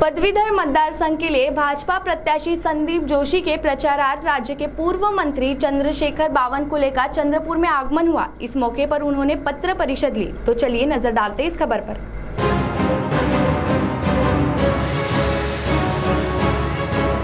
पदवीधर मतदार संघ के लिए भाजपा प्रत्याशी संदीप जोशी के प्रचारार्थ राज्य के पूर्व मंत्री चंद्रशेखर बावनकुले का चंद्रपुर में आगमन हुआ। इस मौके पर उन्होंने पत्र परिषद ली। तो चलिए नजर डालते इस खबर पर।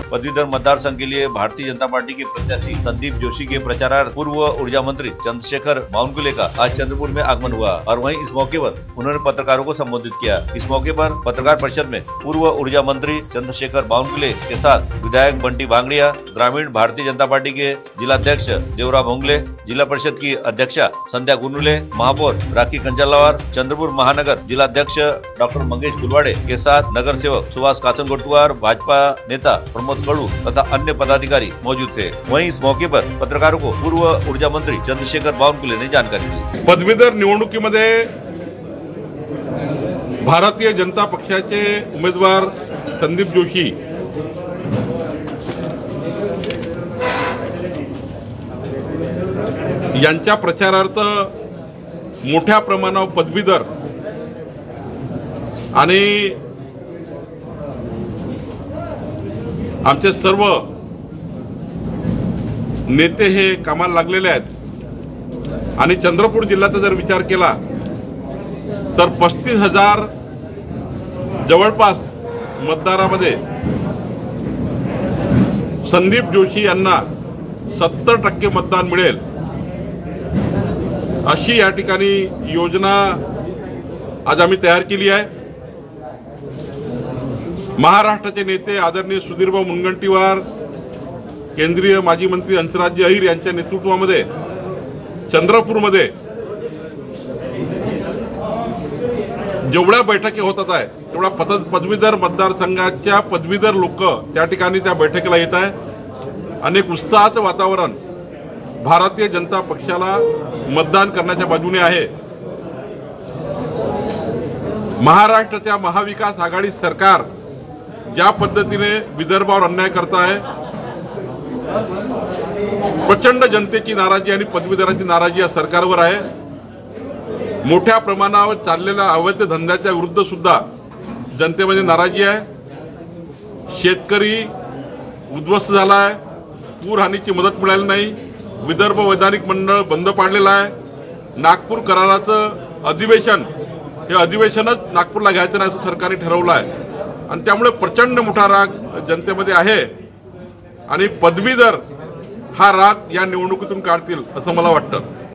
पदवीधर मतदार संघ के लिए भारतीय जनता पार्टी के प्रत्याशी संदीप जोशी के प्रचारार्थ पूर्व ऊर्जा मंत्री चंद्रशेखर बावनकुले का आज चंद्रपुर में आगमन हुआ और वहीं इस मौके पर उन्होंने पत्रकारों को संबोधित किया। इस मौके पर पत्रकार परिषद में पूर्व ऊर्जा मंत्री चंद्रशेखर बावनकुले के साथ विधायक बंटी भांगड़िया, ग्रामीण भारतीय जनता पार्टी के जिलाध्यक्ष देवराव भोंगले, जिला परिषद की अध्यक्षा संध्या गुनुले, महापौर राखी कंचलावार, चंद्रपुर महानगर जिलाध्यक्ष डॉक्टर मंगेश गुलवाड़े के साथ नगर सेवक सुभाष काचनगोटवार, भाजपा नेता प्रमोद कड़ू तथा अन्य पदाधिकारी मौजूद थे। वहीं इस मौके पर पत्रकारों को पूर्व ऊर्जा मंत्री चंद्रशेखर बावनकुले ने जानकारी दी। पदवीधर निवडणुकीमध्ये भारतीय जनता पक्षाचे उमेदवार संदीप जोशी यांच्या प्रचारार्थ मोठ्या प्रमाणावर पदवीधर आणि आमचे सर्व नेते हे कामाला लागलेले आहेत आणि चंद्रपूर जिल्ह्याचा जर विचार केला तर 35,000 जवळपास मतदारामध्ये संदीप जोशी यांना 70% मतदान मिळेल अशी या ठिकाणी योजना आज आम्ही तयार केली आहे। महाराष्ट्राचे नेते आदरणीय सुधीरभाऊ मुनगंटीवार, केंद्रीय माजी मंत्री हंसराज अहिर यांच्या नेतृत्वामध्ये चंद्रपूरमध्ये जेवढ्या बैठकी होतात आहे तेवढा पदवीधर मतदारसंघाच्या पदवीधर लोक त्या ठिकाणी त्या बैठकीला येत आहे। अनेक उत्साहाचं वातावरण भारतीय जनता पक्षाला मतदान करण्याच्या बाजूने आहे। महाराष्ट्राच्या महाविकास आघाडी सरकार ज्या पद्धतीने विदर्भावर अन्याय करत आहे, प्रचंड जनतेची नाराजी आणि पदवीधरांची नाराजी या सरकारवर आहे। मोठ्या प्रमाणावर चाललेल्या अवैध धंद्याच्या विरुद्ध सुद्धा जनतेमध्ये नाराजी आहे। शेतकरी उद्ध्वस्त झाला आहे, पूर हानीची मदत मिळाली नाही, विदर्भ वैधानिक मंडळ बंद पाडलेलं आहे, नागपूर कराराचं अधिवेशन हे अधिवेशनच नागपूरला घ्यायचं नाही असं सरकारने ठरवलं आहे आणि त्यामुळे प्रचंड मोठा राग जनतेमध्ये आहे आणि पदवीधर हा राग या निवडणुकीतून काढतील असं मला वाटतं।